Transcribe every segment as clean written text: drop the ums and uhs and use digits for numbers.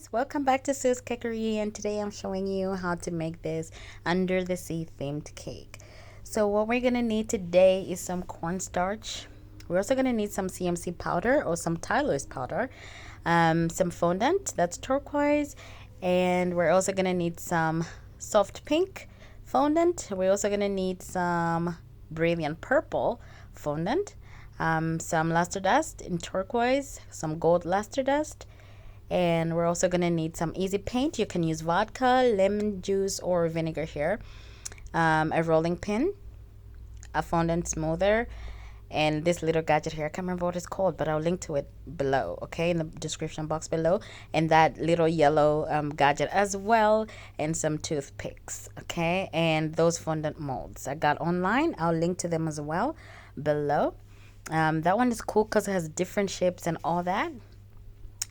guys, welcome back to Sue's Cookery, and today I'm showing you how to make this under the sea themed cake. So what we're gonna need today is some cornstarch. We're also gonna need some CMC powder or some Tyler's powder, some fondant that's turquoise, and we're also gonna need some soft pink fondant. We're also gonna need some brilliant purple fondant, some luster dust in turquoise, some gold luster dust, and we're also gonna need some easy paint. You can use vodka, lemon juice, or vinegar here, a rolling pin, a fondant smoother, and this little gadget here. I can't remember what it's called, but I'll link to it below, okay, in the description box below, and that little yellow gadget as well, and some toothpicks, okay, and those fondant molds I got online. I'll link to them as well below. That one is cool because it has different shapes and all that.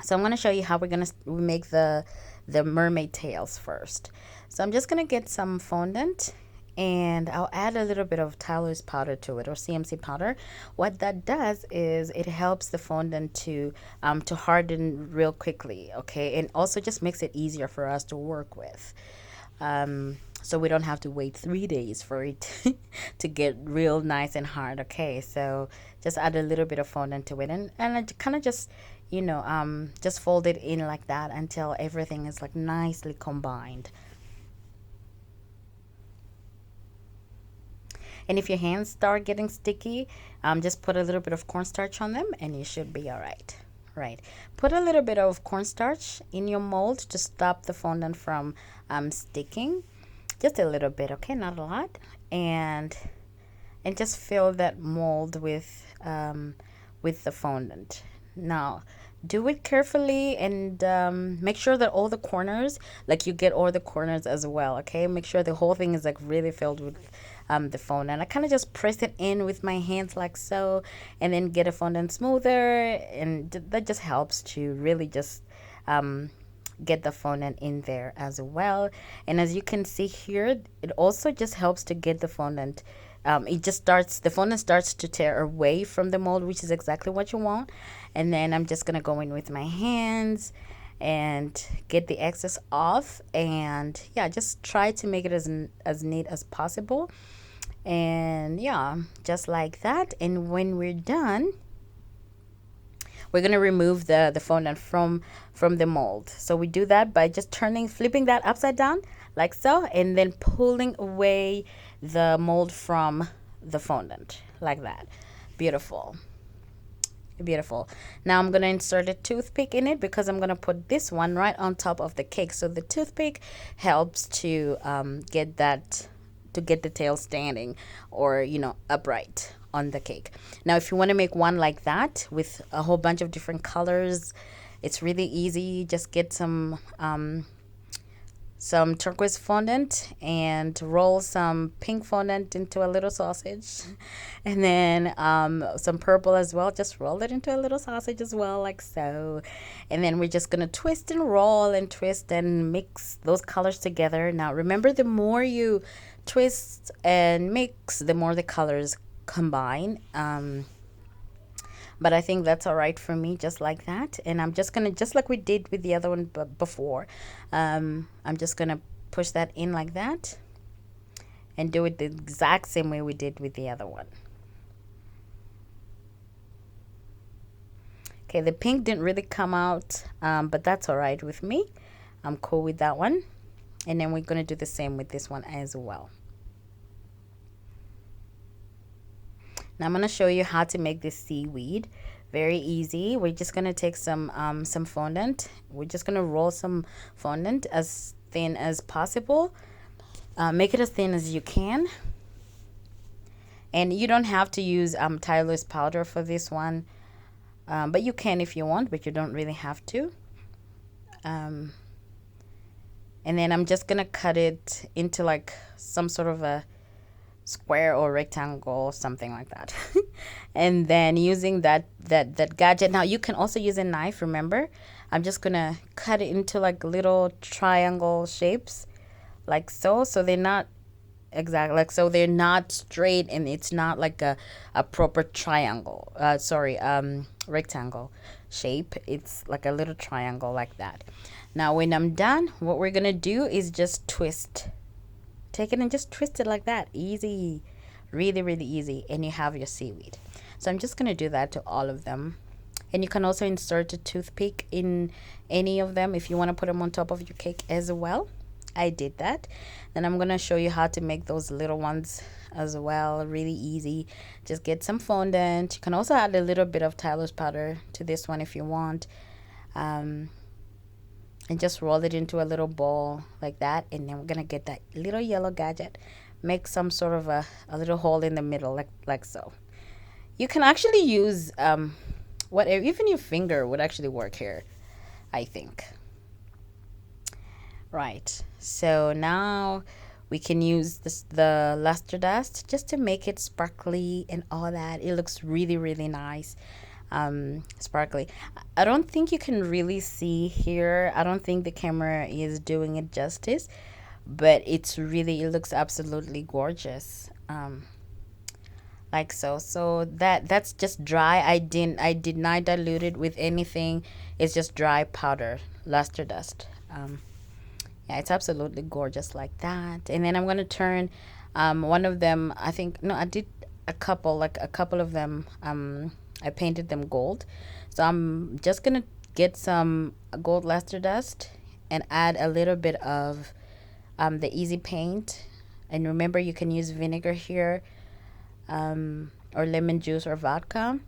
So I'm going to show you how we're going to make the mermaid tails first. So I'm just going to get some fondant, and I'll add a little bit of Tyler's powder to it, or CMC powder. What that does is it helps the fondant to harden real quickly, okay, and also just makes it easier for us to work with. So we don't have to wait 3 days for it to get real nice and hard, okay. So just add a little bit of fondant to it, and I kind of just just fold it in like that until everything is like nicely combined. And if your hands start getting sticky, just put a little bit of cornstarch on them and you should be all right. Right, put a little bit of cornstarch in your mold to stop the fondant from sticking, just a little bit, okay, not a lot. And just fill that mold with the fondant. Now do it carefully, and make sure that all the corners, like you get all the corners as well, okay. Make sure the whole thing is like really filled with the fondant. I kind of just press it in with my hands like so, and then get a fondant smoother, and that just helps to really just get the fondant in there as well. And as you can see here, it also just helps to get the fondant, the fondant starts to tear away from the mold, which is exactly what you want. And then I'm just gonna go in with my hands and get the excess off, and yeah, just try to make it as neat as possible. And yeah, just like that. And when we're done, we're going to remove the fondant from the mold. So we do that by just flipping that upside down like so, and then pulling away the mold from the fondant like that. Beautiful. Beautiful. Now I'm going to insert a toothpick in it because I'm going to put this one right on top of the cake. So the toothpick helps to get the tail standing, or upright on the cake. Now if you want to make one like that with a whole bunch of different colors, it's really easy. Just get some turquoise fondant and roll some pink fondant into a little sausage, and then some purple as well. Just roll it into a little sausage as well, like so. And then we're just gonna twist and roll and twist and mix those colors together. Now remember, the more you twist and mix, the more the colors combine. But I think that's all right for me, just like that. And I'm just gonna, just like we did with the other one before, I'm just gonna push that in like that and do it the exact same way we did with the other one. Okay, the pink didn't really come out, but that's all right with me. I'm cool with that one. And then we're gonna do the same with this one as well. Now I'm going to show you how to make this seaweed. Very easy. We're just going to take some fondant. We're just going to roll some fondant as thin as possible. Make it as thin as you can. And you don't have to use Tyler's powder for this one, but you can if you want, but you don't really have to. And then I'm just going to cut it into like some sort of a square or rectangle, something like that. And then using that gadget, now you can also use a knife, remember. I'm just gonna cut it into like little triangle shapes like so they're not exactly like so they're not straight, and it's not like a proper triangle rectangle shape. It's like a little triangle like that. Now when I'm done, what we're gonna do is just twist. Take it and just twist it like that. Easy. Really, really easy. And you have your seaweed. So I'm just gonna do that to all of them. And you can also insert a toothpick in any of them if you want to put them on top of your cake as well. I did that. Then I'm gonna show you how to make those little ones as well. Really easy. Just get some fondant. You can also add a little bit of Tyler's powder to this one if you want. And just roll it into a little ball like that. And then we're gonna get that little yellow gadget. Make some sort of a little hole in the middle like so. You can actually use whatever, even your finger would actually work here, I think. Right, so now we can use the luster dust just to make it sparkly and all that. It looks really, really nice. Sparkly. I don't think you can really see here. I don't think the camera is doing it justice, but it looks absolutely gorgeous. Like so. So that's just dry. I did not dilute it with anything. It's just dry powder, luster dust. Yeah, it's absolutely gorgeous like that. And then I'm gonna turn one of them. I think no, I did a couple of them. I painted them gold. So I'm just gonna get some gold luster dust and add a little bit of the easy paint. And remember, you can use vinegar here, or lemon juice or vodka.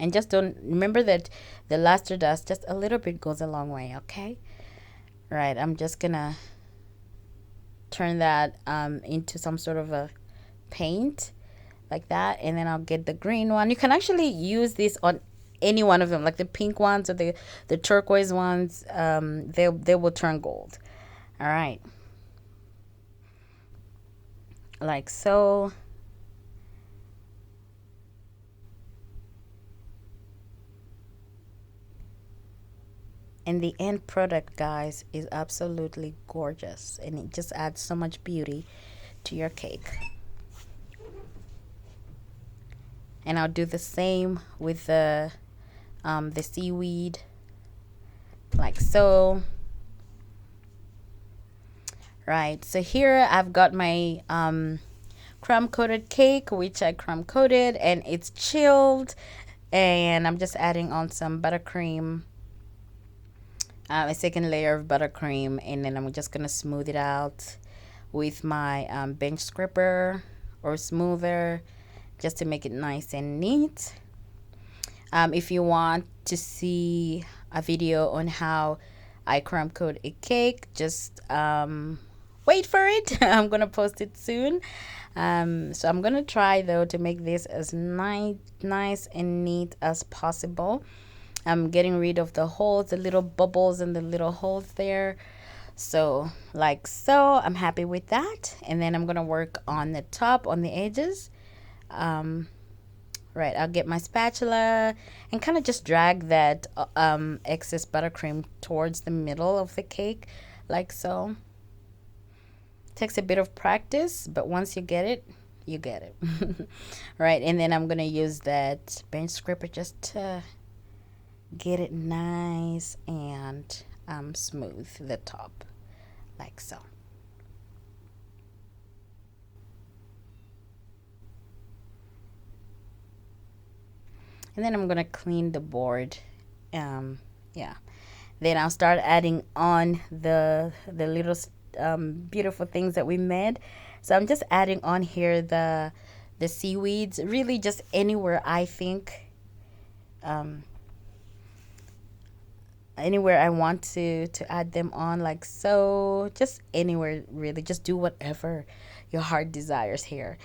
And just don't remember that the luster dust, just a little bit goes a long way. Okay. Right, I'm just gonna turn that into some sort of a paint like that, and then I'll get the green one. You can actually use this on any one of them, like the pink ones or the turquoise ones. They will turn gold. All right, like so. And the end product, guys, is absolutely gorgeous, and it just adds so much beauty to your cake. And I'll do the same with the seaweed, like so. Right, so here I've got my crumb coated cake, which I crumb coated, and it's chilled. And I'm just adding on some buttercream, a second layer of buttercream, and then I'm just gonna smooth it out with my bench scraper or smoother, just to make it nice and neat. If you want to see a video on how I crumb coat a cake, just wait for it. I'm gonna post it soon. So I'm gonna try though to make this as nice and neat as possible. I'm getting rid of the holes, the little bubbles and the little holes there. So like so, I'm happy with that. And then I'm gonna work on the top, on the edges. Right, I'll get my spatula and kind of just drag that excess buttercream towards the middle of the cake, like so. Takes a bit of practice, but once you get it, you get it. Right, and then I'm gonna use that bench scraper just to get it nice and smooth the top, like so. And then I'm gonna clean the board. Yeah, then I'll start adding on the little beautiful things that we made. So I'm just adding on here the seaweeds, really just anywhere I think, anywhere I want to add them on, like so. Just anywhere, really, just do whatever your heart desires here.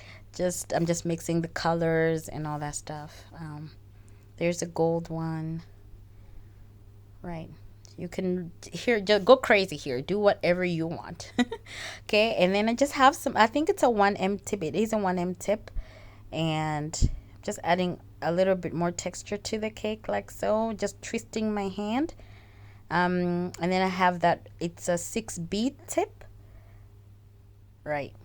I'm just mixing the colors and all that stuff. There's a gold one. Right, you can here just go crazy here, do whatever you want. Okay, and then I just have some, I think it's a 1M tip. It is a 1M tip, and just adding a little bit more texture to the cake, like so, just twisting my hand. And then I have that, it's a 6B tip. Right,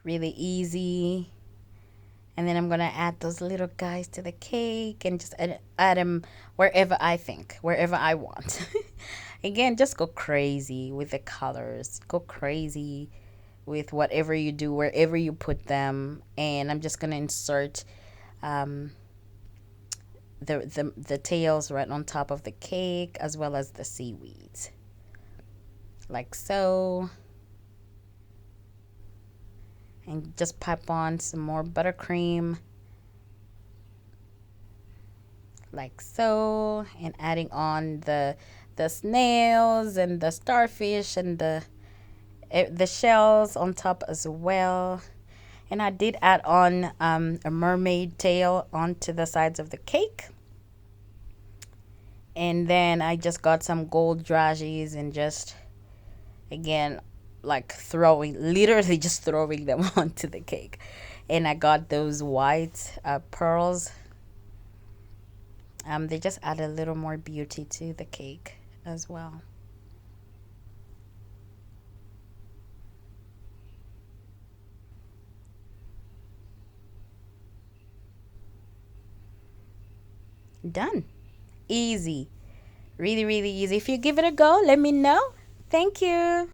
really easy. And then I'm gonna add those little guys to the cake and just add them wherever I think, wherever I want. Again, just go crazy with the colors. Go crazy with whatever you do, wherever you put them. And I'm just gonna insert um, the tails right on top of the cake as well as the seaweeds, like so. And just pipe on some more buttercream, like so, and adding on the snails and the starfish and the shells on top as well. And I did add on a mermaid tail onto the sides of the cake. And then I just got some gold dragées and just, again, like literally just throwing them onto the cake. And I got those white pearls. They just add a little more beauty to the cake as well. Done. Easy. Really, really easy. If you give it a go, let me know. Thank you.